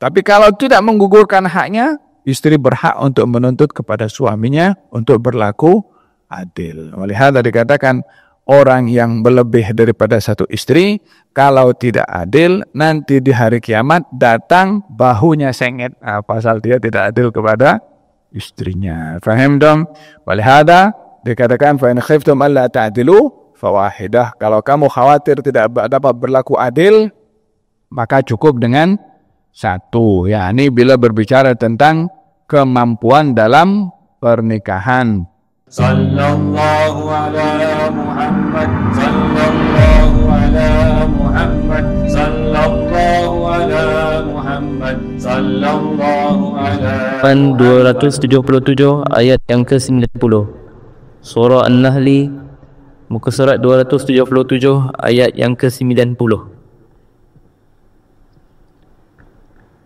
Tapi kalau tidak menggugurkan haknya, istri berhak untuk menuntut kepada suaminya untuk berlaku adil. Melihat dikatakan orang yang berlebih daripada satu istri, kalau tidak adil, nanti di hari kiamat datang bahunya sengit. Pasal dia tidak adil kepada istrinya. Faham dong? Walihada dikatakan fa in khiftum alla ta'dilu fawahidah. Kalau kamu khawatir tidak dapat berlaku adil, maka cukup dengan satu. Ya, ini bila berbicara tentang kemampuan dalam pernikahan. Sallallahu ala Muhammad, sallallahu ala Muhammad, sallallahu ala Muhammad, sallallahu ala 277 ayat yang ke-90. Surah An-Nahl muka surat 277 ayat yang ke-90.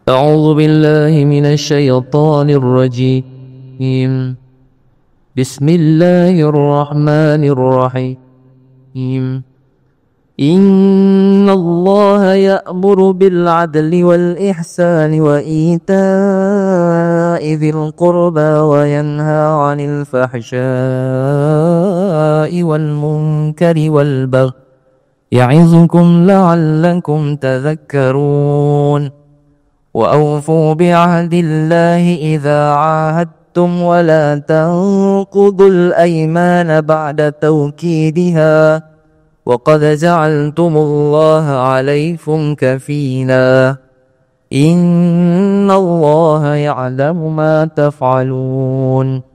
A'udzu billahi minasy syaithanir rajim. Bismillahirrahmanirrahim. Innallaha ya'muru bil 'adli wal ihsani wa ita'i dzil qurba wa yanha 'anil fahsya'i wal munkari wal baghi ya'izukum la'allakum tadhakkarun. وأوفوا بعهد الله إذا عاهدتم ولا تنقضوا الأيمان بعد توكيدها وقد جعلتم الله عليكم كفيلا إن الله يعلم ما تفعلون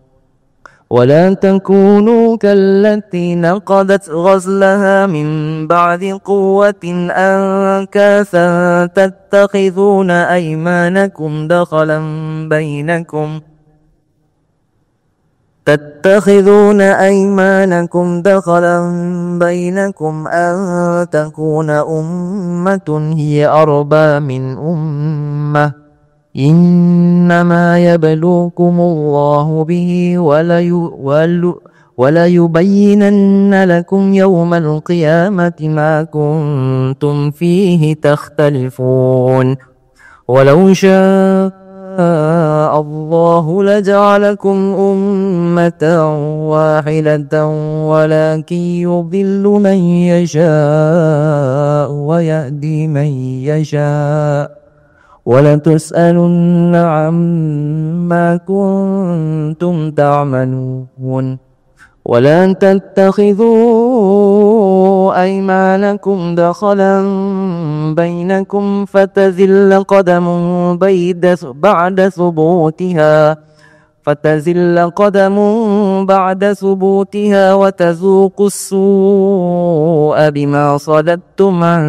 ولا تكونوا كالتي نقضت غزلها من بعد قوة أنكاثا تتخذون أيمانكم دخلا بينكم أن تكون أمة هي أربى من أمة إنما يبلوكم الله به وليبينن لكم يوم القيامة ما كنتم فيه تختلفون ولو شاء الله لجعلكم أمة واحدة ولكن يضل من يشاء ويهدي من يشاء وَلَتُسْأَلُنَّ عَمَّا كُنْتُمْ تَعْمَلُونَ وَلَا تَتَّخِذُوا أَيْمَانَكُمْ دَخَلًا بَيْنَكُمْ فَتَزِلَّ قَدَمٌ بعد ثبوتها وتذوقوا السوء بما صددتم عن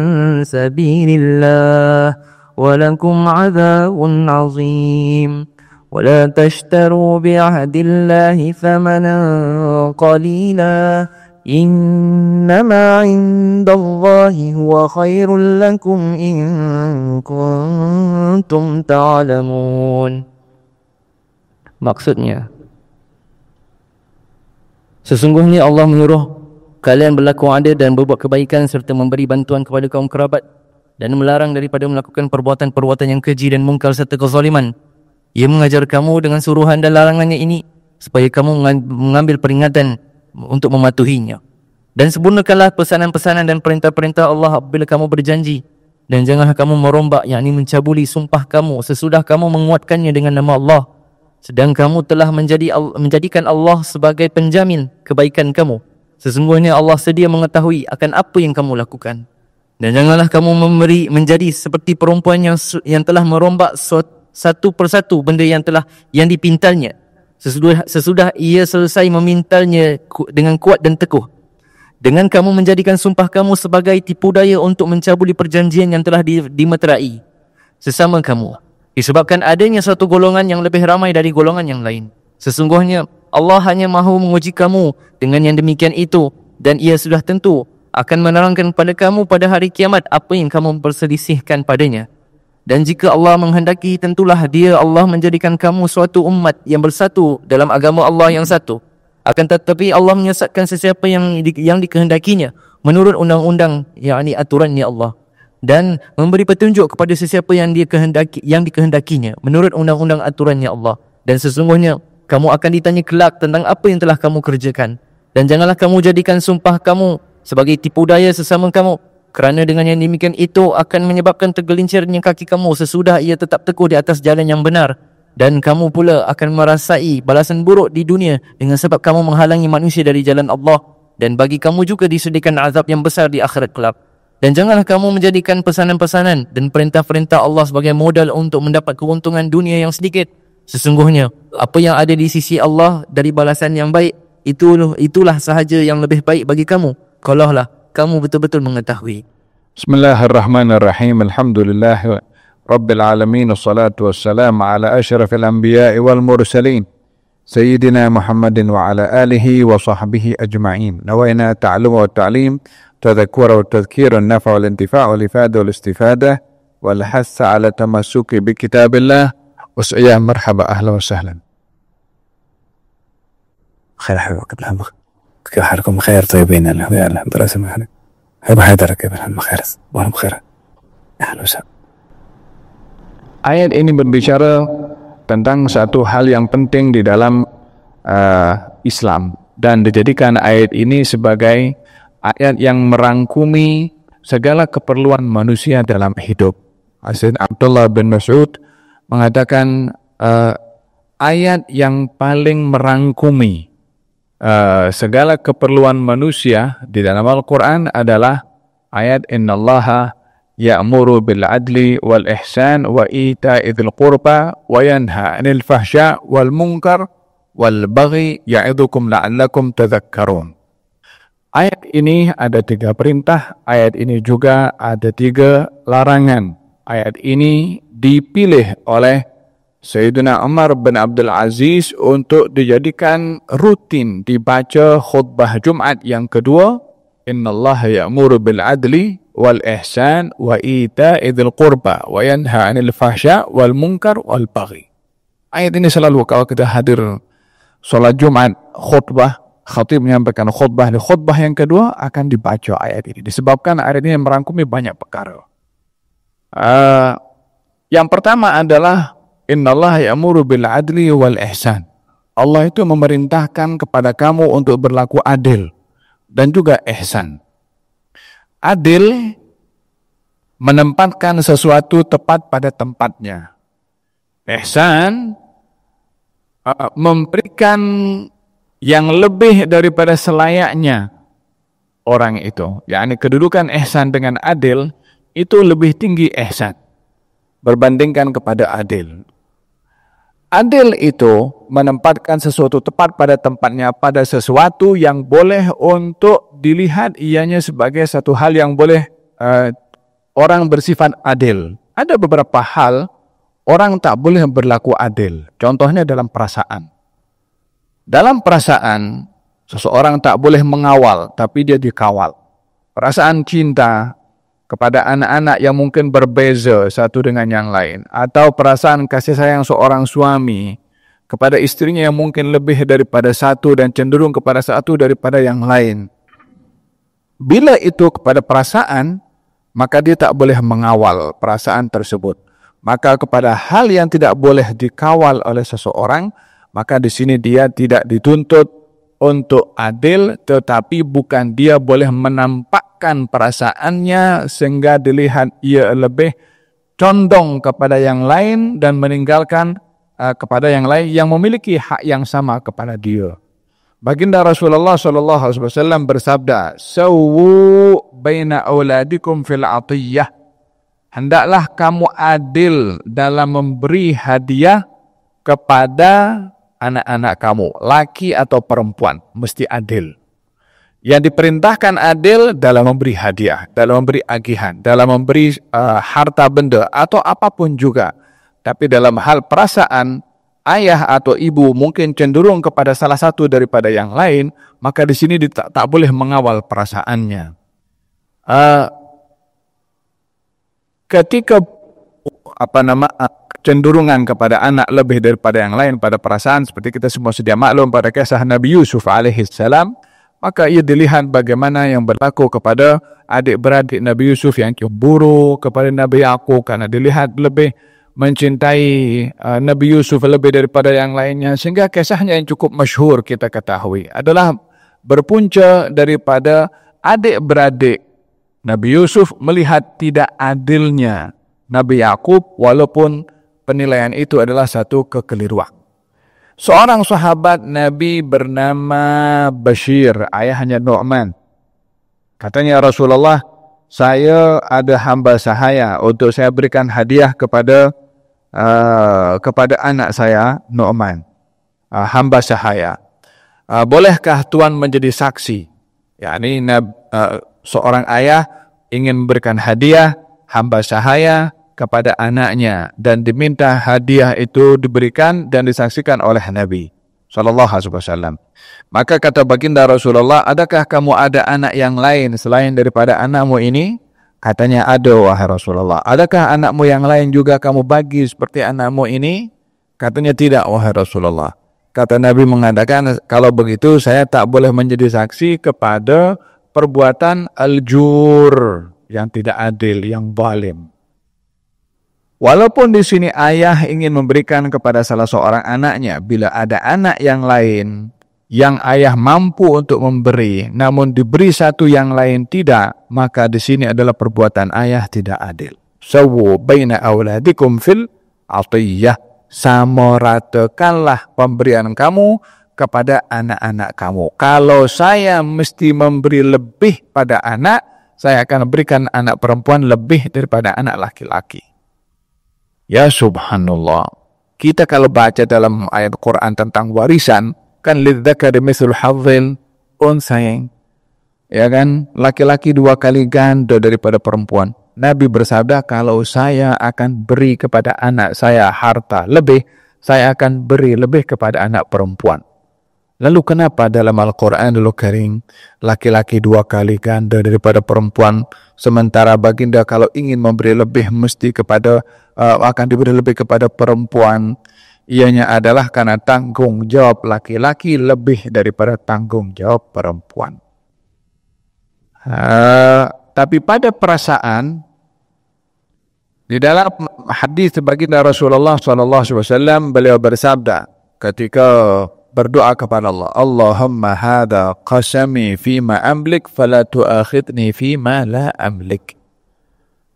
سبيل الله ولكم عذاب عظيم ولا تشتروا بعهد الله ثمنا قليلا إنما عند الله هو خير لكم إن كنتم تعلمون. Maksudnya, sesungguhnya Allah menyuruh kalian berlaku adil dan berbuat kebaikan serta memberi bantuan kepada kaum kerabat dan melarang daripada melakukan perbuatan-perbuatan yang keji dan mungkar serta kezaliman. Ia mengajar kamu dengan suruhan dan larangannya ini supaya kamu mengambil peringatan untuk mematuhinya. Dan sempurnakanlah pesanan-pesanan dan perintah-perintah Allah apabila kamu berjanji, dan janganlah kamu merombak, yakni mencabuli sumpah kamu sesudah kamu menguatkannya dengan nama Allah, sedang kamu telah menjadikan Allah sebagai penjamin kebaikan kamu. Sesungguhnya Allah sedia mengetahui akan apa yang kamu lakukan. Dan janganlah kamu menjadi seperti perempuan yang telah merombak satu persatu benda yang dipintalnya sesudah ia selesai memintalnya dengan kuat dan teguh. Dengan kamu menjadikan sumpah kamu sebagai tipu daya untuk mencabuli perjanjian yang telah dimeterai sesama kamu, disebabkan adanya satu golongan yang lebih ramai dari golongan yang lain. Sesungguhnya Allah hanya mahu menguji kamu dengan yang demikian itu, dan ia sudah tentu akan menerangkan kepada kamu pada hari kiamat apa yang kamu perselisihkan padanya. Dan jika Allah menghendaki, tentulah dia Allah menjadikan kamu suatu umat yang bersatu dalam agama Allah yang satu. Akan tetapi Allah menyesatkan sesiapa yang dikehendakinya menurut undang-undang, yakni aturannya Allah. dan memberi petunjuk kepada sesiapa yang dikehendakinya menurut undang-undang aturannya Allah. Dan sesungguhnya kamu akan ditanya kelak tentang apa yang telah kamu kerjakan. Dan janganlah kamu jadikan sumpah kamu sebagai tipu daya sesama kamu, kerana dengan yang demikian itu akan menyebabkan tergelincirnya kaki kamu sesudah ia tetap teguh di atas jalan yang benar. Dan kamu pula akan merasai balasan buruk di dunia dengan sebab kamu menghalangi manusia dari jalan Allah. Dan bagi kamu juga disediakan azab yang besar di akhirat kelak. Dan janganlah kamu menjadikan pesanan-pesanan dan perintah-perintah Allah sebagai modal untuk mendapat keuntungan dunia yang sedikit. Sesungguhnya apa yang ada di sisi Allah dari balasan yang baik, itulah sahaja yang lebih baik bagi kamu, kalaulah kamu betul-betul mengetahui. Bismillahirrahmanirrahim. Alhamdulillah Rabbil alamin, wassalatu wassalamu ala asyrafil anbiya'i wal mursalin Sayyidina Muhammadin wa ala alihi wa sahbihi ajma'in. Nawaina ta'alum wa ta'lim, tadhakkura wa tadhkira, nafa wal intifa' wal ifada wal istifadah, wal hassa ala tamassuki bi kitabillah. Was'iyah marhaba ahlan wa sahlan. خير حبيبك بالحمد. كيف حالكم؟ بخير طيبين؟ الحمد لله سمحنا. هاي بحيدر كيف الحال؟ بخير وانا بخير. اهلا وسهلا. Ayat ini berbicara tentang satu hal yang penting di dalam Islam, dan dijadikan ayat ini sebagai ayat yang merangkumi segala keperluan manusia dalam hidup. Sayyidina Abdullah bin Mas'ud mengatakan ayat yang paling merangkumi segala keperluan manusia di dalam Al-Quran adalah ayat innallaha ya'muru bil adli wal ihsan wa ita'i dzil qurba wa yanha 'anil fahsya wal munkar wal baghi ya'idukum la'allakum tadhakkarun. Ayat ini ada 3 perintah, ayat ini juga ada 3 larangan. Ayat ini dipilih oleh Sayyidina Umar bin Abdul Aziz untuk dijadikan rutin dibaca khutbah Jumat yang kedua. Innallaha ya'muru bil adli wal ihsan wa ita'i dzil qurba wa yanha 'anil fahsya wal munkar wal baghi. Ayat ini selalu kalau kita hadir salat Jumat, khutbah, khatib menyampaikan khutbah, di khutbah yang kedua akan dibaca ayat ini. Disebabkan ayat ini merangkumi banyak perkara. Yang pertama adalah innallaha ya'muru bil adli wal ihsan. Allah itu memerintahkan kepada kamu untuk berlaku adil dan juga ihsan. Adil menempatkan sesuatu tepat pada tempatnya. Ihsan memberikan yang lebih daripada selayaknya orang itu. Yakni kedudukan ihsan dengan adil itu lebih tinggi ihsan berbandingkan kepada adil. Adil itu menempatkan sesuatu tepat pada tempatnya, pada sesuatu yang boleh untuk dilihat ianya sebagai satu hal yang boleh orang bersifat adil. Ada beberapa hal orang tak boleh berlaku adil. Contohnya dalam perasaan. Dalam perasaan, seseorang tak boleh mengawal, tapi dia dikawal. Perasaan cinta kepada anak-anak yang mungkin berbeza satu dengan yang lain, atau perasaan kasih sayang seorang suami kepada istrinya yang mungkin lebih daripada satu dan cenderung kepada satu daripada yang lain. Bila itu kepada perasaan, maka dia tak boleh mengawal perasaan tersebut. Maka kepada hal yang tidak boleh dikawal oleh seseorang, maka di sini dia tidak dituntut untuk adil, tetapi bukan dia boleh menampakkan perasaannya sehingga dilihat ia lebih condong kepada yang lain dan meninggalkan kepada yang lain yang memiliki hak yang sama kepada dia. Baginda Rasulullah SAW bersabda, "Sawwu baina auladikum fil atiyah." Hendaklah kamu adil dalam memberi hadiah kepada anak-anak kamu, laki atau perempuan, mesti adil. Yang diperintahkan adil dalam memberi hadiah, dalam memberi agihan, dalam memberi harta benda atau apapun juga. Tapi dalam hal perasaan, ayah atau ibu mungkin cenderung kepada salah satu daripada yang lain, maka di sini tak boleh mengawal perasaannya. Ketika cenderungan kepada anak lebih daripada yang lain pada perasaan, seperti kita semua sedia maklum pada kisah Nabi Yusuf alaihissalam, maka ia dilihat bagaimana yang berlaku kepada adik-beradik Nabi Yusuf yang cemburu kepada Nabi Yakub karena dilihat lebih mencintai Nabi Yusuf lebih daripada yang lainnya, sehingga kisahnya yang cukup masyhur kita ketahui adalah berpunca daripada adik-beradik Nabi Yusuf melihat tidak adilnya Nabi Yakub, walaupun penilaian itu adalah satu kekeliruan. Seorang sahabat Nabi bernama Bashir, ayahnya Nu'man. Katanya, Rasulullah, saya ada hamba sahaya untuk saya berikan hadiah kepada anak saya, Nu'man. Hamba sahaya. Bolehkah Tuan menjadi saksi? yakni seorang ayah ingin memberikan hadiah hamba sahaya kepada anaknya dan diminta hadiah itu diberikan dan disaksikan oleh Nabi sallallahu alaihi wasallam. Maka kata baginda Rasulullah, adakah kamu ada anak yang lain selain daripada anakmu ini? Katanya, ada wahai Rasulullah. Adakah anakmu yang lain juga kamu bagi seperti anakmu ini? Katanya, tidak wahai Rasulullah. Kata Nabi mengatakan, kalau begitu saya tak boleh menjadi saksi kepada perbuatan al-jur, yang tidak adil, yang zalim. Walaupun di sini ayah ingin memberikan kepada salah seorang anaknya, bila ada anak yang lain yang ayah mampu untuk memberi, namun diberi satu yang lain tidak, maka di sini adalah perbuatan ayah tidak adil. Sawu baina auladikum fil atiyah. Samaratakanlah pemberian kamu kepada anak-anak kamu. Kalau saya mesti memberi lebih pada anak, saya akan berikan anak perempuan lebih daripada anak laki-laki. Ya subhanallah. Kita kalau baca dalam ayat Quran tentang warisan, kan lidzakari mithlul hadzil unthayain. Ya kan, laki-laki 2 kali ganda daripada perempuan. Nabi bersabda, kalau saya akan beri kepada anak saya harta lebih, saya akan beri lebih kepada anak perempuan. Lalu kenapa dalam Al-Quranul Karim laki-laki 2 kali ganda daripada perempuan, sementara baginda kalau ingin memberi lebih mesti kepada akan diberi lebih kepada perempuan? Ianya adalah karena tanggung jawab laki-laki lebih daripada tanggung jawab perempuan. Tapi pada perasaan, di dalam hadis baginda Rasulullah SAW, beliau bersabda ketika berdoa kepada Allah, Allahumma hadha qasami fima amlik fala tu'akhidni fima la amlik.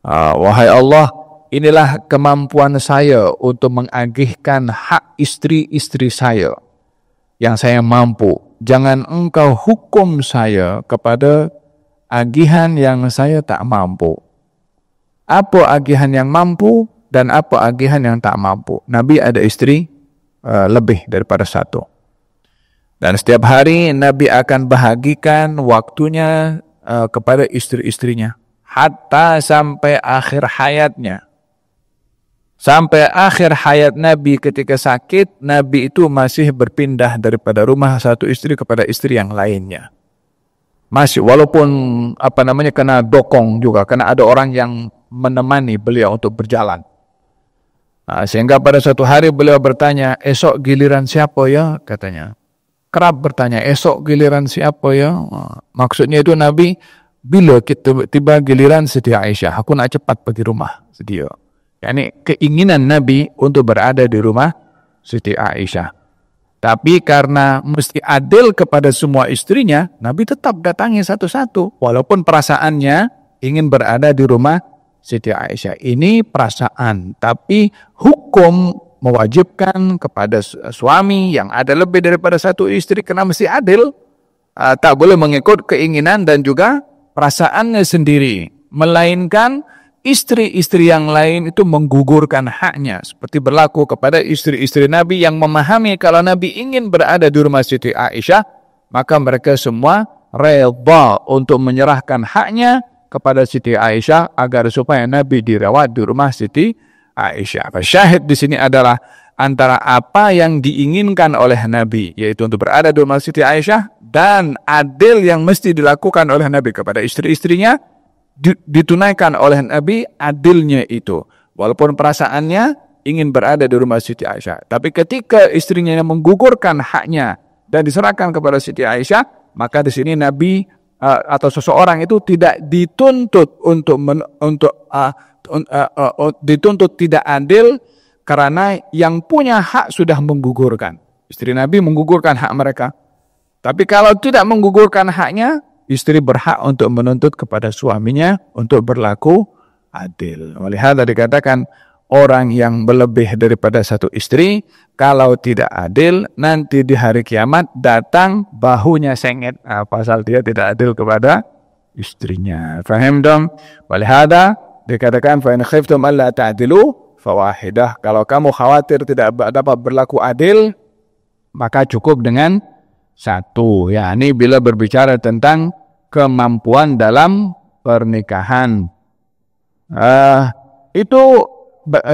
Wahai Allah, inilah kemampuan saya untuk mengagihkan hak istri-istri saya yang saya mampu. Jangan engkau hukum saya kepada agihan yang saya tak mampu. Apa agihan yang mampu dan apa agihan yang tak mampu? Nabi ada istri lebih daripada 1. Dan setiap hari Nabi akan bahagikan waktunya kepada istri-istrinya. Hatta sampai akhir hayatnya. Sampai akhir hayat Nabi ketika sakit, Nabi itu masih berpindah daripada rumah satu istri kepada istri yang lainnya. Masih, walaupun kena dokong juga, karena ada orang yang menemani beliau untuk berjalan. Sehingga pada suatu hari beliau bertanya, esok giliran siapa ya? Katanya. Kerap bertanya, esok giliran siapa ya? Maksudnya itu Nabi, bila kita tiba giliran Siti Aisyah, aku nak cepat pergi rumah sedia. Yani keinginan Nabi untuk berada di rumah Siti Aisyah. Tapi karena mesti adil kepada semua istrinya, Nabi tetap datangi satu-satu. Walaupun perasaannya ingin berada di rumah Siti Aisyah. Ini perasaan. Tapi hukum mewajibkan kepada suami yang ada lebih daripada 1 istri, karena mesti adil. Tak boleh mengikut keinginan dan juga perasaannya sendiri. Melainkan istri-istri yang lain itu menggugurkan haknya. Seperti berlaku kepada istri-istri Nabi yang memahami kalau Nabi ingin berada di rumah Siti Aisyah, maka mereka semua redha untuk menyerahkan haknya kepada Siti Aisyah agar supaya Nabi dirawat di rumah Siti Aisyah. Syahid di sini adalah antara apa yang diinginkan oleh Nabi, yaitu untuk berada di rumah Siti Aisyah, dan adil yang mesti dilakukan oleh Nabi kepada istri-istrinya, ditunaikan oleh Nabi adilnya itu. Walaupun perasaannya ingin berada di rumah Siti Aisyah. Tapi ketika istrinya yang menggugurkan haknya dan diserahkan kepada Siti Aisyah, maka di sini Nabi atau seseorang itu tidak dituntut dituntut tidak adil karena yang punya hak sudah menggugurkan. Istri Nabi menggugurkan hak mereka. Tapi kalau tidak menggugurkan haknya, istri berhak untuk menuntut kepada suaminya untuk berlaku adil. Oleh hal dikatakan orang yang berlebih daripada satu istri, kalau tidak adil, nanti di hari kiamat datang bahunya sengit. Pasal dia tidak adil kepada istrinya. Faham dong? Oleh hal dikatakan fa in khiftum alla ta'dilu fawahidah. Kalau kamu khawatir tidak dapat berlaku adil, maka cukup dengan satu. Ya, ini bila berbicara tentang kemampuan dalam pernikahan. Itu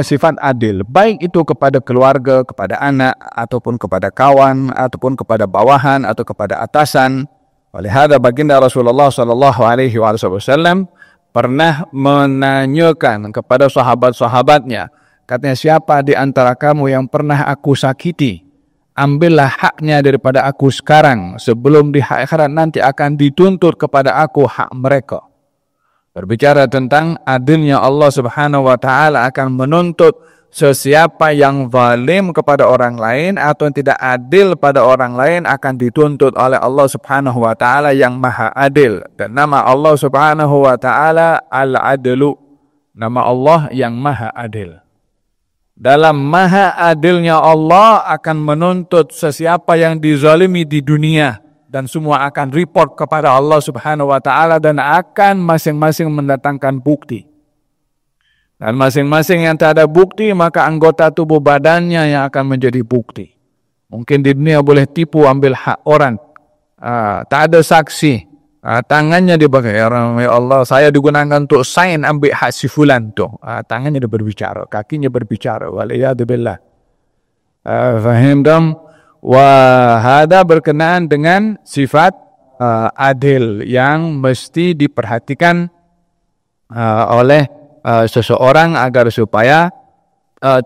sifat adil, baik itu kepada keluarga, kepada anak, ataupun kepada kawan, ataupun kepada bawahan, atau kepada atasan. Oleh hada baginda Rasulullah SAW pernah menanyakan kepada sahabat-sahabatnya, katanya, siapa di antara kamu yang pernah aku sakiti? Ambillah haknya daripada aku sekarang, sebelum di akhirat nanti akan dituntut kepada aku hak mereka. Berbicara tentang adilnya Allah Subhanahu wa taala akan menuntut sesiapa yang zalim kepada orang lain atau yang tidak adil pada orang lain akan dituntut oleh Allah Subhanahu wa taala yang Maha Adil. Dan nama Allah Subhanahu wa taala Al-Adlu. Nama Allah yang Maha Adil. Dalam Maha Adilnya Allah akan menuntut sesiapa yang dizalimi di dunia. Dan semua akan report kepada Allah Subhanahu wa ta'ala dan akan masing-masing mendatangkan bukti. Dan masing-masing yang tak ada bukti, maka anggota tubuh badannya yang akan menjadi bukti. Mungkin di dunia boleh tipu ambil hak orang. Tak ada saksi. Tangannya dipakai. Ya Allah, saya digunakan untuk sign ambil hak si fulan tu. Tangannya dia berbicara. Kakinya berbicara. Waliyadzubillah. Fahim dong? Wahada berkenaan dengan sifat adil yang mesti diperhatikan oleh seseorang agar supaya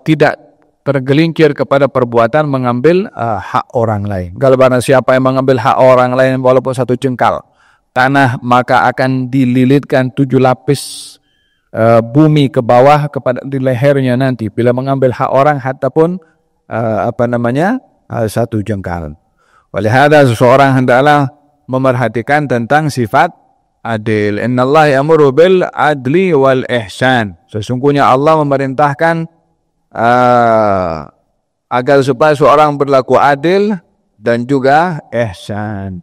tidak tergelincir kepada perbuatan mengambil hak orang lain. Kalau barang siapa yang mengambil hak orang lain walaupun satu jengkal tanah, maka akan dililitkan 7 lapis bumi ke bawah kepada di lehernya nanti bila mengambil hak orang ataupun satu jengkal. Oleh hada seseorang hendaklah memerhatikan tentang sifat adil. Innallaha ya'muru bil adli wal ihsan. Sesungguhnya Allah memerintahkan agar supaya seorang berlaku adil dan juga ihsan.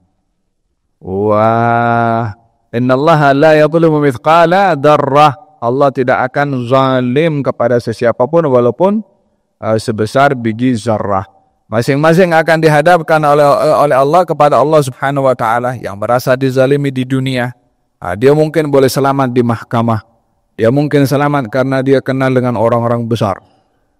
Wa innallaha la yadhlimu mithqala dzarrah. Allah tidak akan zalim kepada sesiapapun walaupun sebesar biji zarrah. Masing-masing akan dihadapkan oleh Allah kepada Allah Subhanahu wa taala. Yang merasa dizalimi di dunia, dia mungkin boleh selamat di mahkamah. Dia mungkin selamat karena dia kenal dengan orang-orang besar.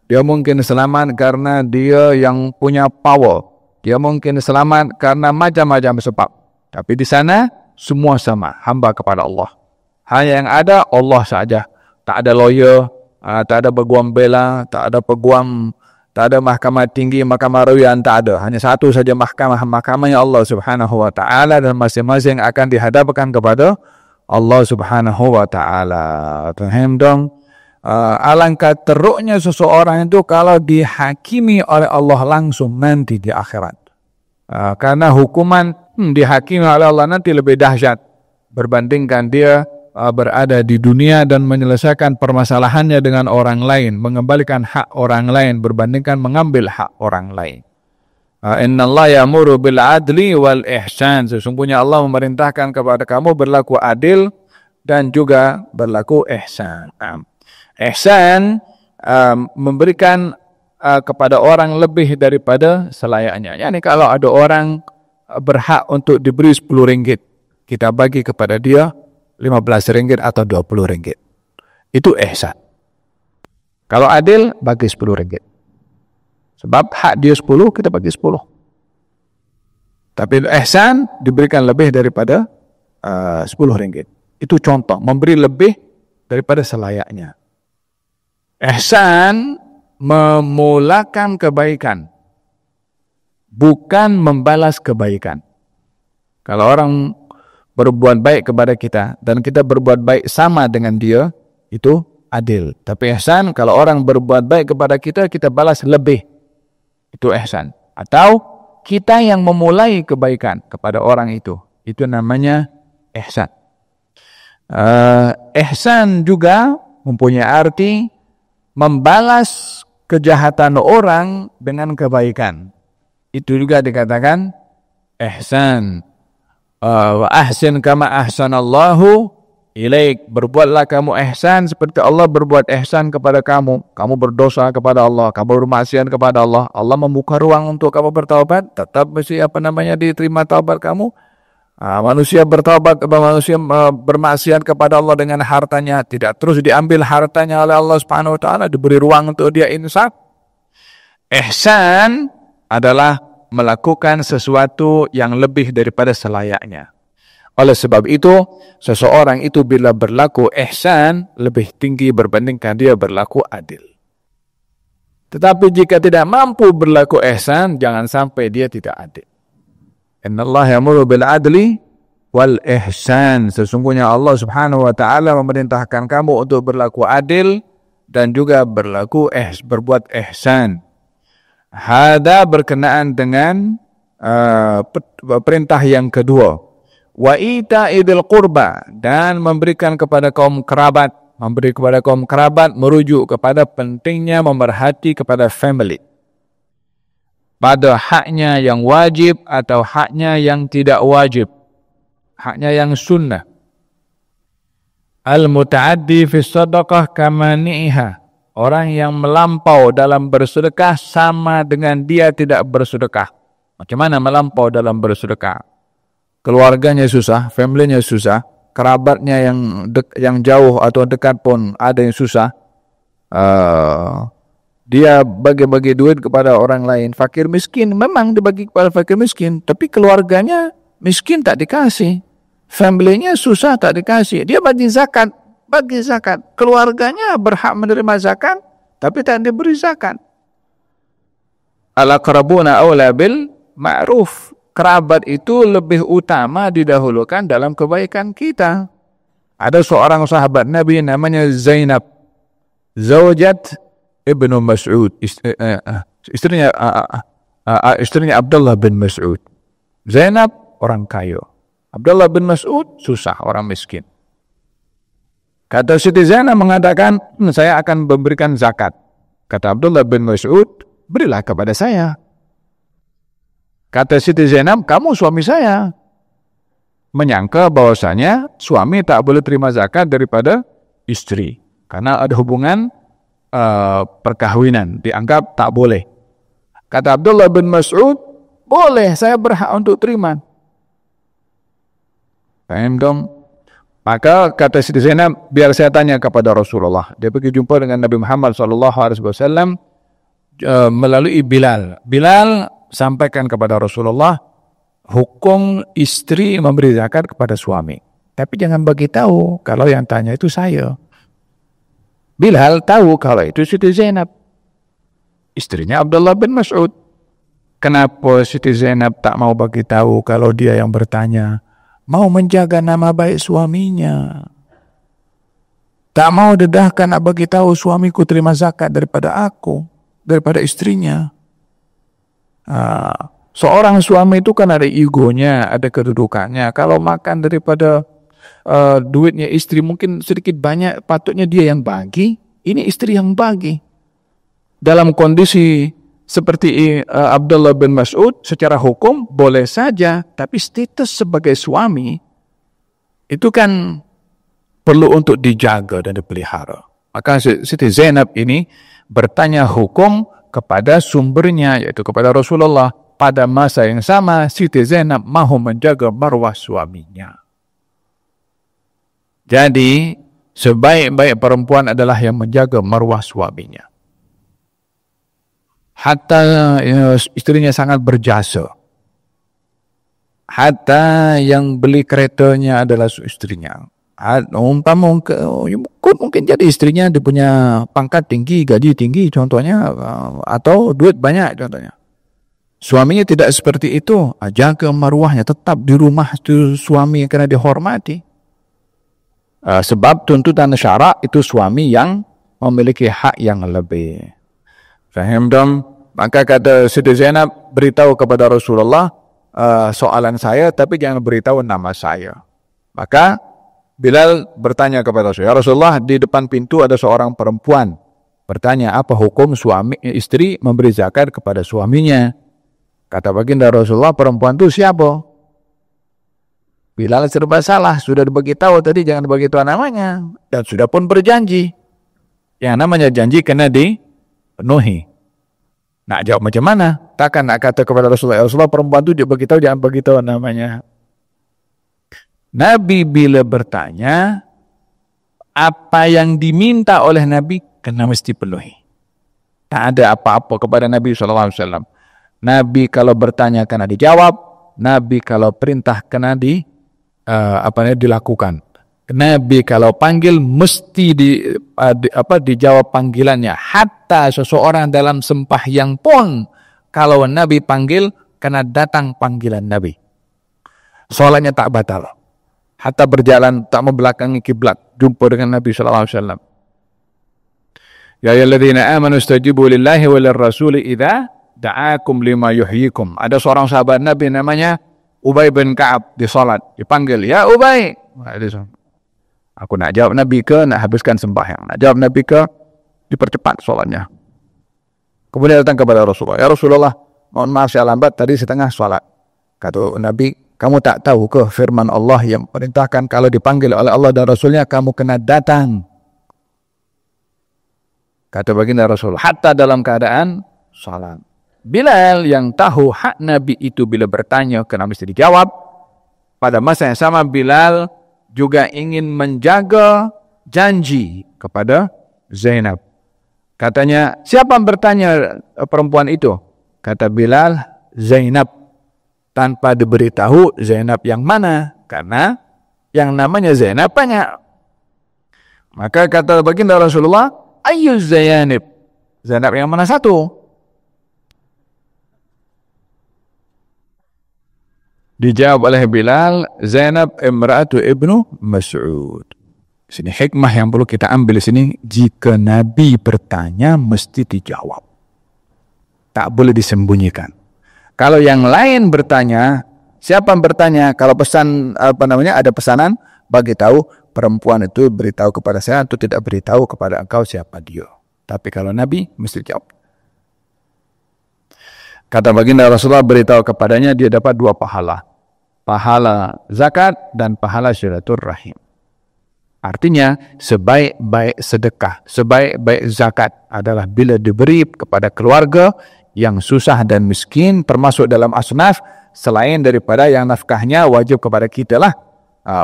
Dia mungkin selamat karena dia yang punya power. Dia mungkin selamat karena macam-macam sebab. Tapi di sana semua sama, hamba kepada Allah. Hanya yang ada Allah saja. Tak ada lawyer, tak ada peguam bela, tak ada peguam, tak ada mahkamah tinggi, mahkamah rawian, tak ada. Hanya satu saja mahkamahnya Allah Subhanahu wa ta'ala, dan masing-masing akan dihadapkan kepada Allah Subhanahu wa ta'ala. Faham dong? Alangkah teruknya seseorang itu kalau dihakimi oleh Allah langsung nanti di akhirat. Karena hukuman dihakimi oleh Allah nanti lebih dahsyat berbandingkan dia berada di dunia dan menyelesaikan permasalahannya dengan orang lain, mengembalikan hak orang lain berbandingkan mengambil hak orang lain. Innallaha ya'muru bil adli wal ihsan. Sesungguhnya Allah memerintahkan kepada kamu berlaku adil dan juga berlaku ihsan. Ihsan memberikan kepada orang lebih daripada selayaknya. Yani kalau ada orang berhak untuk diberi 10 ringgit, kita bagi kepada dia 15 ringgit atau 20 ringgit. Itu ihsan. Kalau adil, bagi 10 ringgit. Sebab hak dia 10, kita bagi 10. Tapi ihsan diberikan lebih daripada 10 ringgit. Itu contoh, memberi lebih daripada selayaknya. Ihsan memulakan kebaikan, bukan membalas kebaikan. Kalau orang berbuat baik kepada kita dan kita berbuat baik sama dengan dia, itu adil. Tapi ihsan, kalau orang berbuat baik kepada kita, kita balas lebih. Itu ihsan. Atau kita yang memulai kebaikan kepada orang itu namanya ihsan. Ihsan juga mempunyai arti membalas kejahatan orang dengan kebaikan. Itu juga dikatakan ihsan. Wa ahsin kama ahsanallahu ilaik. Berbuatlah kamu ihsan seperti Allah berbuat ihsan kepada kamu. Kamu berdosa kepada Allah, kamu bermaksiat kepada Allah. Allah membuka ruang untuk kamu bertaubat, tetap mesti diterima taubat kamu. Manusia bertaubat kepada manusia bermaksiat kepada Allah dengan hartanya, tidak terus diambil hartanya oleh Allah Subhanahu wa taala, diberi ruang untuk dia insaf. Ihsan adalah melakukan sesuatu yang lebih daripada selayaknya. Oleh sebab itu, seseorang itu bila berlaku ihsan lebih tinggi berbandingkan dia berlaku adil. Tetapi jika tidak mampu berlaku ihsan, jangan sampai dia tidak adil. Innallaha ya'muru bil adli wal ihsan. Sesungguhnya Allah Subhanahu wa taala memerintahkan kamu untuk berlaku adil dan juga berbuat ihsan. Hada berkenaan dengan perintah yang kedua. Wa ita'idil qurba, dan memberikan kepada kaum kerabat. Memberi kepada kaum kerabat merujuk kepada pentingnya memerhati kepada family. Pada haknya yang wajib atau haknya yang tidak wajib. Haknya yang sunnah. Al-muta'addi fi sadaqah kamani'iha. Orang yang melampau dalam bersedekah sama dengan dia tidak bersedekah. Macam mana melampau dalam bersedekah? Keluarganya susah, familynya susah, kerabatnya yang jauh atau dekat pun ada yang susah. Dia bagi-bagi duit kepada orang lain. Fakir miskin, memang dibagi kepada fakir miskin, tapi keluarganya miskin tak dikasih. Familynya susah tak dikasih. Dia bagi zakat. Keluarganya berhak menerima zakat, tapi tak diberi zakat. Al-aqrabuna aula bil ma'ruf. Kerabat itu lebih utama didahulukan dalam kebaikan kita. Ada seorang sahabat Nabi namanya Zainab, zaujat Ibnu Mas'ud, istrinya Abdullah bin Mas'ud. Zainab orang kaya, Abdullah bin Mas'ud susah, orang miskin. Kata Siti Zainab mengatakan, saya akan memberikan zakat. Kata Abdullah bin Mas'ud, berilah kepada saya. Kata Siti Zainab, kamu suami saya. Menyangka bahwasanya suami tak boleh terima zakat daripada istri. Karena ada hubungan perkahwinan, dianggap tak boleh. Kata Abdullah bin Mas'ud, boleh, saya berhak untuk terima. Paham dong? Maka kata Siti Zainab, biar saya tanya kepada Rasulullah. Dia pergi jumpa dengan Nabi Muhammad SAW melalui Bilal. Bilal sampaikan kepada Rasulullah hukum istri memberi zakat kepada suami. Tapi jangan bagi tahu kalau yang tanya itu saya. Bilal tahu kalau itu Siti Zainab, istrinya Abdullah bin Mas'ud. Kenapa Siti Zainab tak mau bagi tahu kalau dia yang bertanya? Mau menjaga nama baik suaminya. Tak mau dedahkan nak bagi tahu suamiku terima zakat daripada aku, daripada istrinya. Seorang suami itu kan ada egonya, ada kedudukannya. Kalau makan daripada duitnya istri mungkin sedikit banyak, patutnya dia yang bagi. Ini istri yang bagi. Dalam kondisi seperti Abdullah bin Mas'ud, secara hukum boleh saja, tapi status sebagai suami itu kan perlu untuk dijaga dan dipelihara. Maka Siti Zainab ini bertanya hukum kepada sumbernya, yaitu kepada Rasulullah. Pada masa yang sama, Siti Zainab mahu menjaga marwah suaminya. Jadi, sebaik-baik perempuan adalah yang menjaga marwah suaminya. Hatta istrinya sangat berjasa. Hatta yang beli keretanya adalah istrinya. Mungkin jadi istrinya dia punya pangkat tinggi, gaji tinggi contohnya, atau duit banyak contohnya. Suaminya tidak seperti itu, jaga maruahnya, tetap di rumah itu suami yang kena dihormati. Sebab tuntutan syarak itu suami yang memiliki hak yang lebih. Faham dong? Maka kata Siti Zainab, beritahu kepada Rasulullah soalan saya, tapi jangan beritahu nama saya. Maka Bilal bertanya kepada Rasulullah, ya Rasulullah, di depan pintu ada seorang perempuan bertanya, apa hukum istri memberi zakat kepada suaminya? Kata baginda Rasulullah, perempuan itu siapa? Bilal serba salah, sudah diberitahu tadi jangan beritahu namanya, dan sudah pun berjanji. Yang namanya janji kena dipenuhi. Nak jawab macam mana? Takkan nak kata kepada Rasulullah, ya Rasulullah, perempuan itu diberitahu jangan beritahu namanya. Nabi bila bertanya, apa yang diminta oleh Nabi kena mesti penuhi. Tak ada apa-apa kepada Nabi SAW. Nabi kalau bertanya kena dijawab, Nabi kalau perintah kena dilakukan. Nabi kalau panggil mesti dijawab panggilannya. Hatta seseorang dalam sembahyang pun kalau Nabi panggil kena datang panggilan Nabi. Solatnya tak batal. Hatta berjalan tak membelakangi kiblat, jumpa dengan Nabi SAW. Ya ayyuhalladzina amanu istajibu lillahi walir rasuli idza da'akum lima yuhyikum. Ada seorang sahabat Nabi namanya Ubay bin Ka'ab di salat, dipanggil, ya Ubay. Aku nak jawab Nabi ke nak habiskan sembahyang? Nak jawab Nabi ke dipercepat salatnya. Kemudian datang kepada Rasulullah, ya Rasulullah, mohon maaf saya lambat tadi setengah salat. Kata Nabi, kamu tak tahu ke firman Allah yang perintahkan kalau dipanggil oleh Allah dan Rasulnya kamu kena datang. Kata baginda Rasul, hatta dalam keadaan salat. Bilal yang tahu hak Nabi itu bila bertanya kena mesti dijawab. Pada masa yang sama Bilal juga ingin menjaga janji kepada Zainab. Katanya, siapa yang bertanya perempuan itu? Kata Bilal, Zainab. Tanpa diberitahu Zainab yang mana. Karena yang namanya Zainab banyak. Maka kata baginda Rasulullah, ayu Zainab. Zainab yang mana satu? Dijawab oleh Bilal, Zainab imra'atu ibnu Mas'ud. Sini hikmah yang perlu kita ambil sini, jika Nabi bertanya mesti dijawab. Tak boleh disembunyikan. Kalau yang lain bertanya, siapa yang bertanya? Kalau pesan ada pesanan, bagi tahu perempuan itu beritahu kepada saya atau tidak beritahu kepada engkau siapa dia. Tapi kalau Nabi mesti jawab. Kata baginda Rasulullah, beritahu kepadanya dia dapat 2 pahala. Pahala zakat dan pahala silaturrahim. Artinya, sebaik-baik sedekah, sebaik-baik zakat adalah bila diberi kepada keluarga yang susah dan miskin, termasuk dalam asnaf, selain daripada yang nafkahnya wajib kepada kita lah.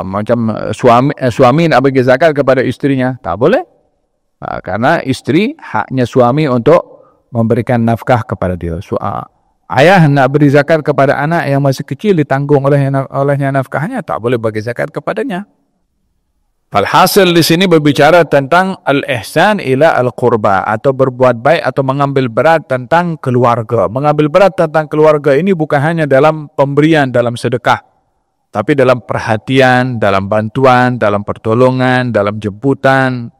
Macam suami nak bagi zakat kepada istrinya, tak boleh. Karena istri haknya suami untuk memberikan nafkah kepada dia. Ayah nak beri zakat kepada anak yang masih kecil, ditanggung olehnya nafkahnya, tak boleh bagi zakat kepadanya. Alhasil di sini berbicara tentang al-ihsan ila al-qurba, atau berbuat baik atau mengambil berat tentang keluarga. Mengambil berat tentang keluarga ini bukan hanya dalam pemberian, dalam sedekah, tapi dalam perhatian, dalam bantuan, dalam pertolongan, dalam jemputan.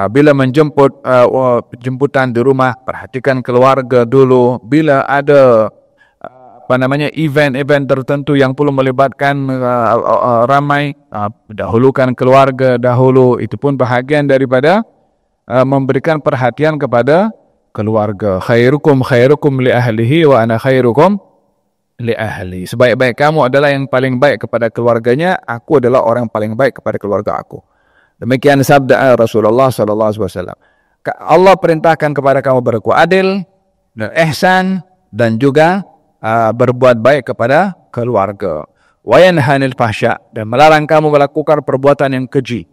Bila menjemput jemputan di rumah, perhatikan keluarga dulu. Bila ada event-event tertentu yang perlu melibatkan ramai, dahulukan keluarga dahulu. Itu pun bahagian daripada memberikan perhatian kepada keluarga. Khairukum li ahlihi wa ana khairukum li ahli. Sebaik-baik kamu adalah yang paling baik kepada keluarganya, aku adalah orang paling baik kepada keluarga aku. Demikian sabda Rasulullah SAW. Allah perintahkan kepada kamu berbuat adil dan ihsan dan juga berbuat baik kepada keluarga. Wa yanhanil fahsya, dan melarang kamu melakukan perbuatan yang keji.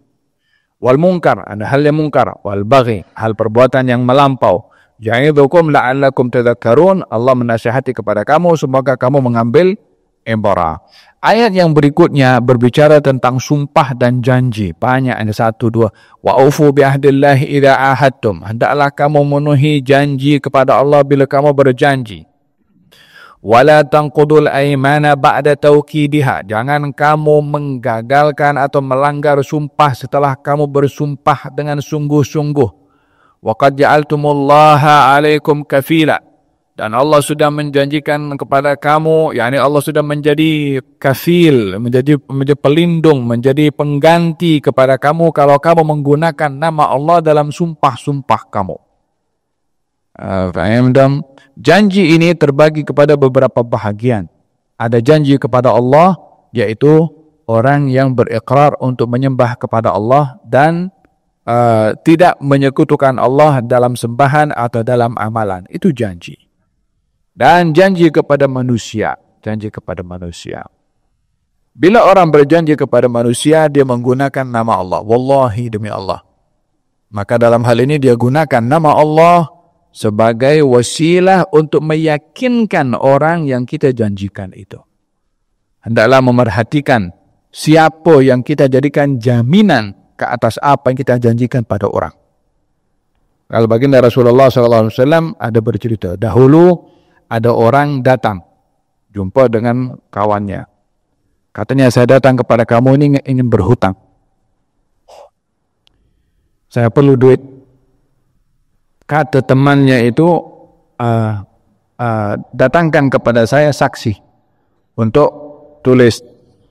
Wal munkar, ada hal yang munkar. Wal baghi, hal perbuatan yang melampau. Ya'idzukum la'allakum tadhakkarun. Allah menasihati kepada kamu semoga kamu mengambil ibrah. Ayat yang berikutnya berbicara tentang sumpah dan janji. Banyak, ada 1, 2. Wa aufu bi ahdillahi idza ahadtum. Hendaklah kamu memenuhi janji kepada Allah bila kamu berjanji. Wala tanqudul aymana ba'da tawkidiha. Jangan kamu menggagalkan atau melanggar sumpah setelah kamu bersumpah dengan sungguh-sungguh. Wa qad ja'altumullaha 'alaikum kafila. Dan Allah sudah menjanjikan kepada kamu, yakni Allah sudah menjadi kafil, menjadi pelindung, menjadi pengganti kepada kamu kalau kamu menggunakan nama Allah dalam sumpah-sumpah kamu. Janji ini terbagi kepada beberapa bahagian. Ada janji kepada Allah, yaitu orang yang berikrar untuk menyembah kepada Allah dan tidak menyekutukan Allah dalam sembahan atau dalam amalan. Itu janji. Dan janji kepada manusia. Janji kepada manusia. Bila orang berjanji kepada manusia, dia menggunakan nama Allah. Wallahi demi Allah. Maka dalam hal ini dia gunakan nama Allah sebagai wasilah untuk meyakinkan orang yang kita janjikan itu. Hendaklah memerhatikan siapa yang kita jadikan jaminan ke atas apa yang kita janjikan pada orang. Kalau baginda Rasulullah SAW ada bercerita, dahulu ada orang datang jumpa dengan kawannya. Katanya, saya datang kepada kamu ini ingin berhutang. Saya perlu duit. Kata temannya itu, datangkan kepada saya saksi untuk tulis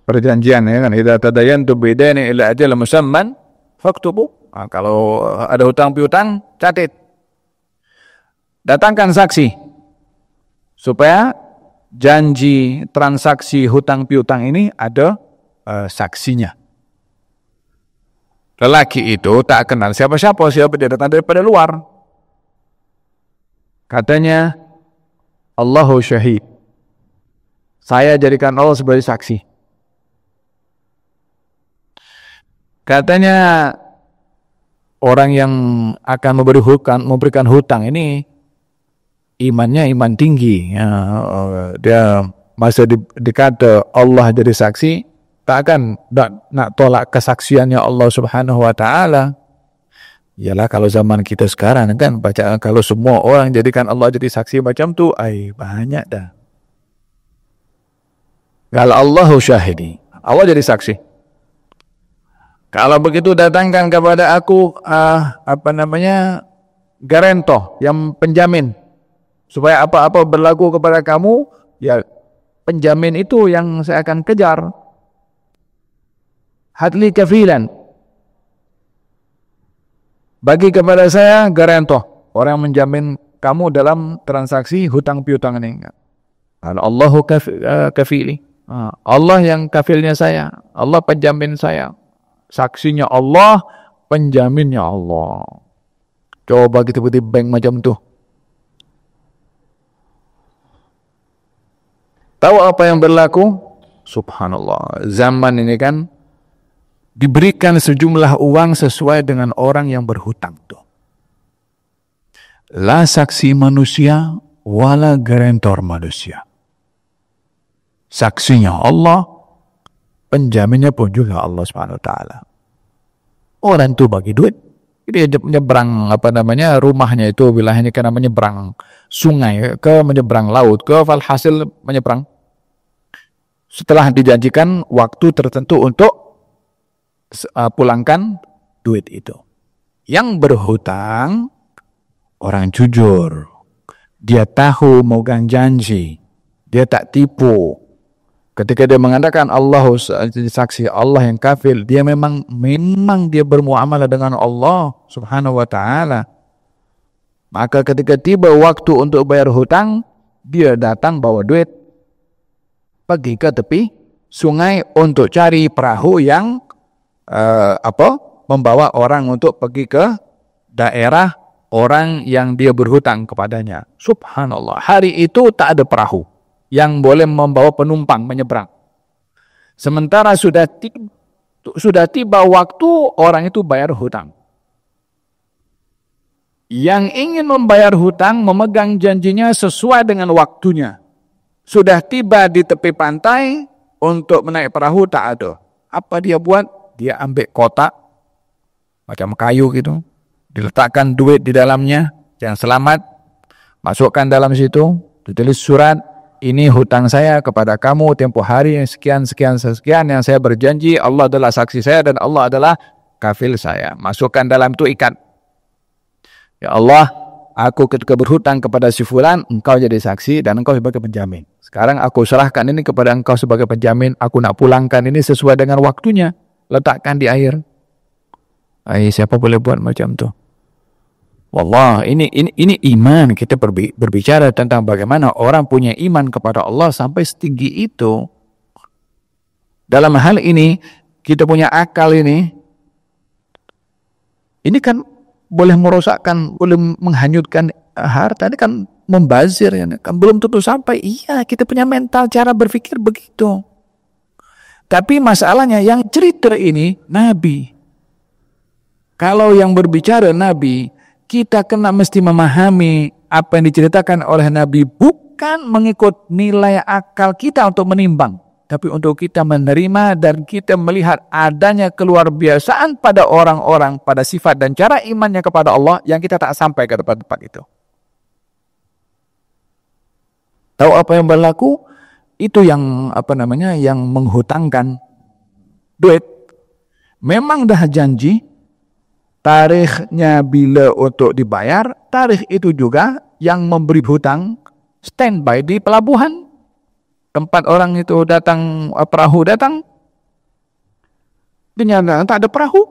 perjanjian, ya kan? Idza tadayantu bidaini ila ajal musamman faktubu. Kalau ada hutang piutang, catat. Datangkan saksi supaya janji transaksi hutang piutang ini ada saksinya. Lelaki itu tak kenal siapa dia datang daripada luar. Katanya, Allahu syahid. Saya jadikan Allah sebagai saksi. Katanya, orang yang akan memberikan hutang ini imannya iman tinggi. Dia masa dikata Allah jadi saksi, tak akan nak tolak kesaksiannya Allah Subhanahu wa Ta'ala. Yalah, kalau zaman kita sekarang kan baca, kalau semua orang jadikan Allah jadi saksi macam tu, banyak dah. Kalau Allahu syahidi, Allah jadi saksi. Kalau begitu datangkan kepada aku garantor yang penjamin supaya apa-apa berlaku kepada kamu, ya penjamin itu yang saya akan kejar. Hadli kafilan. Bagi kepada saya garantor, orang yang menjamin kamu dalam transaksi hutang piutang ini. Allahu kafili. Allah yang kafilnya saya, Allah penjamin saya. Saksinya Allah, penjaminnya Allah. Coba kita pergi bank macam tu. Tahu apa yang berlaku? Subhanallah. Zaman ini kan diberikan sejumlah uang sesuai dengan orang yang berhutang tu. La saksi manusia, wala garantor manusia. Saksinya Allah, penjaminnya pun juga Allah Subhanahu wa Ta'ala. Orang tu bagi duit, dia menyeberang rumahnya itu, wilayahnya kena menyeberang sungai ke menyeberang laut ke, falhasil menyeberang. Setelah dijanjikan waktu tertentu untuk pulangkan duit itu. Yang berhutang orang jujur, dia tahu memegang janji, dia tak tipu. Ketika dia mengatakan Allah saksi, Allah yang kafil, dia memang dia bermuamalah dengan Allah Subhanahu wa Ta'ala. Maka ketika tiba waktu untuk bayar hutang, dia datang bawa duit, pergi ke tepi sungai untuk cari perahu yang membawa orang untuk pergi ke daerah orang yang dia berhutang kepadanya. Subhanallah, hari itu tak ada perahu yang boleh membawa penumpang menyeberang. Sementara sudah tiba waktu orang itu bayar hutang. Yang ingin membayar hutang memegang janjinya sesuai dengan waktunya. Sudah tiba di tepi pantai untuk menaik perahu, tak ada. Apa dia buat? Dia ambil kotak macam kayu gitu, diletakkan duit di dalamnya, yang selamat, masukkan dalam situ, ditulis surat, ini hutang saya kepada kamu tempoh hari yang sekian yang saya berjanji, Allah adalah saksi saya dan Allah adalah kafil saya. Masukkan dalam itu ikat. Ya Allah, aku ketika berhutang kepada si fulan, engkau jadi saksi dan engkau sebagai penjamin. Sekarang aku serahkan ini kepada engkau sebagai penjamin, aku nak pulangkan ini sesuai dengan waktunya. Letakkan di air. Siapa boleh buat macam tu? Wallah, ini iman. Kita berbicara tentang bagaimana orang punya iman kepada Allah sampai setinggi itu. Dalam hal ini, kita punya akal ini kan boleh merosakkan, boleh menghanyutkan harta. Ini kan membazir, ya. Kan belum tentu sampai. Iya, kita punya mental cara berpikir begitu. Tapi masalahnya yang cerita ini Nabi. Kalau yang berbicara Nabi, kita kena mesti memahami apa yang diceritakan oleh Nabi, bukan mengikut nilai akal kita untuk menimbang, tapi untuk kita menerima dan kita melihat adanya keluar biasaan pada orang-orang, pada sifat dan cara imannya kepada Allah yang kita tak sampai ke tempat-tempat itu. Tahu apa yang berlaku? Itu yang yang menghutangkan duit. Memang dah janji tarikhnya bila untuk dibayar, tarikh itu juga yang memberi hutang standby di pelabuhan. Tempat orang itu datang, perahu datang, ternyata tak ada perahu.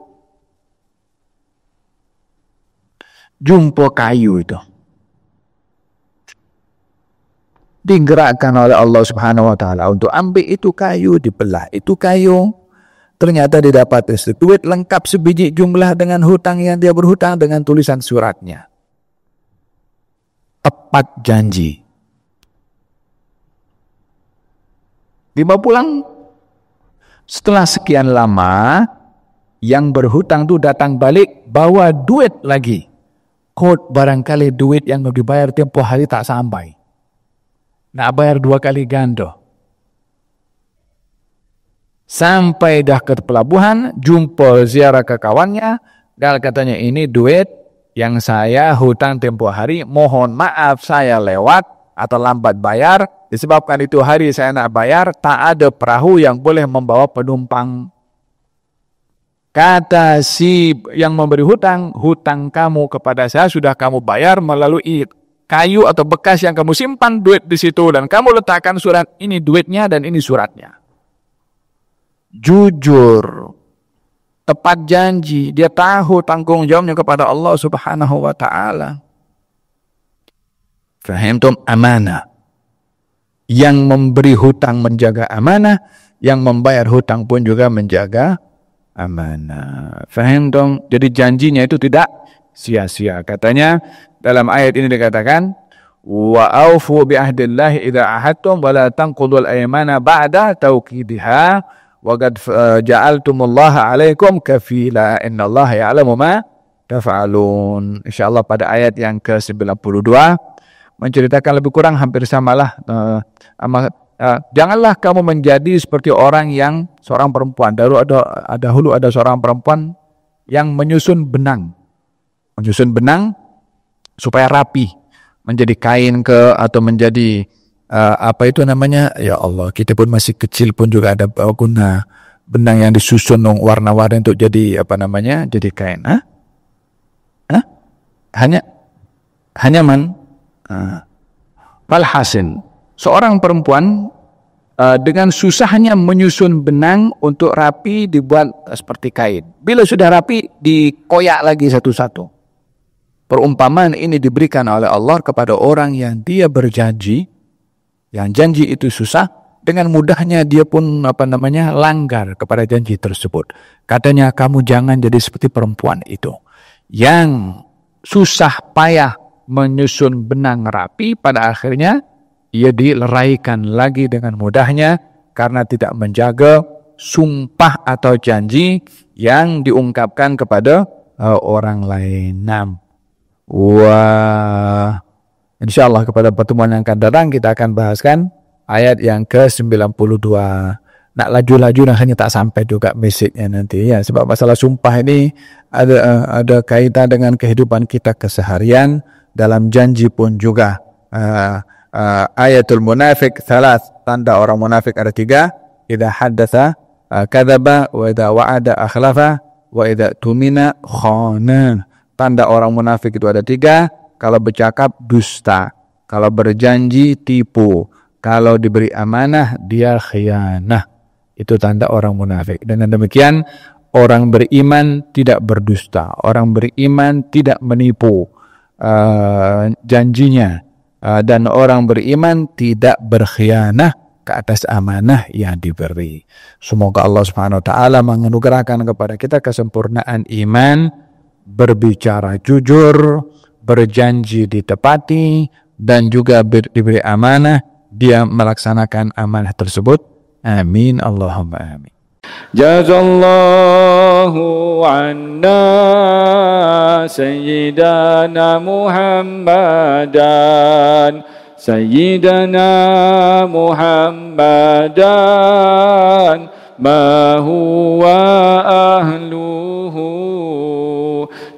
Jumpa kayu itu. Digerakkan oleh Allah Subhanahu wa taala untuk ambil itu kayu, dibelah itu kayu. Ternyata didapat duit lengkap sebiji jumlah dengan hutang yang dia berhutang dengan tulisan suratnya. Tepat janji. Dibawa pulang. Setelah sekian lama, yang berhutang itu datang balik bawa duit lagi. Kod barangkali duit yang dibayar tempoh hari tak sampai. Nak bayar 2 kali ganda. Sampai dah ke pelabuhan, jumpa ziarah ke kawannya, dan katanya ini duit yang saya hutang tempoh hari, mohon maaf saya lewat atau lambat bayar, disebabkan itu hari saya nak bayar, tak ada perahu yang boleh membawa penumpang. Kata si yang memberi hutang, hutang kamu kepada saya sudah kamu bayar melalui kayu atau bekas yang kamu simpan duit di situ, dan kamu letakkan surat ini duitnya dan ini suratnya. Jujur, tepat janji, dia tahu tanggung jawabnya kepada Allah Subhanahu wa taala. Fahimtum? Amanah. Yang memberi hutang menjaga amanah, yang membayar hutang pun juga menjaga amanah. Fahimtum? Jadi janjinya itu tidak sia-sia. Katanya dalam ayat ini dikatakan, wa aufu bi ahdillahi idza ahadtum wa la tanqudul aymana ba'da tawkidiha wa qad ja'altumullaha 'alaikum kafila innallaha ya'lamu ma taf'alun. Insyaallah pada ayat yang ke-92 menceritakan lebih kurang hampir samalah. Janganlah kamu menjadi seperti orang yang seorang perempuan. Dahulu ada seorang perempuan yang menyusun benang. Menyusun benang supaya rapi, menjadi kain atau menjadi apa itu namanya, ya Allah, kita pun masih kecil pun juga ada guna benang yang disusun warna-warni untuk jadi jadi kain. Hanya Falhasin, seorang perempuan dengan susahnya menyusun benang untuk rapi dibuat seperti kain. Bila sudah rapi, dikoyak lagi satu-satu. Perumpamaan ini diberikan oleh Allah kepada orang yang dia berjanji, yang janji itu susah, dengan mudahnya dia pun langgar kepada janji tersebut. Katanya, kamu jangan jadi seperti perempuan itu yang susah payah menyusun benang rapi, pada akhirnya ia dileraikan lagi dengan mudahnya karena tidak menjaga sumpah atau janji yang diungkapkan kepada orang lain. Wah, insyaallah kepada pertemuan yang akan datang kita akan bahaskan ayat yang ke-92. Nak laju-laju hanya tak sampai juga message-nya nanti ya, sebab masalah sumpah ini ada kaitan dengan kehidupan kita keseharian. Dalam janji pun juga ayatul munafik thalath, tanda orang munafik ada 3. Idza haddatsa kadzaba, wa idza wa'ada akhlafa, wa idza tumina khana. Tanda orang munafik itu ada 3. Kalau bercakap dusta, kalau berjanji tipu, kalau diberi amanah dia khianah. Itu tanda orang munafik. Dengan demikian orang beriman tidak berdusta, orang beriman tidak menipu janjinya, dan orang beriman tidak berkhianah ke atas amanah yang diberi. Semoga Allah Subhanahu wa taala menganugerahkan kepada kita kesempurnaan iman, berbicara jujur, berjanji ditepati, dan juga diberi amanah, dia melaksanakan amanah tersebut. Amin Allahumma amin. Jazallahu anna Sayyidana Muhammadan ma huwa ahluhu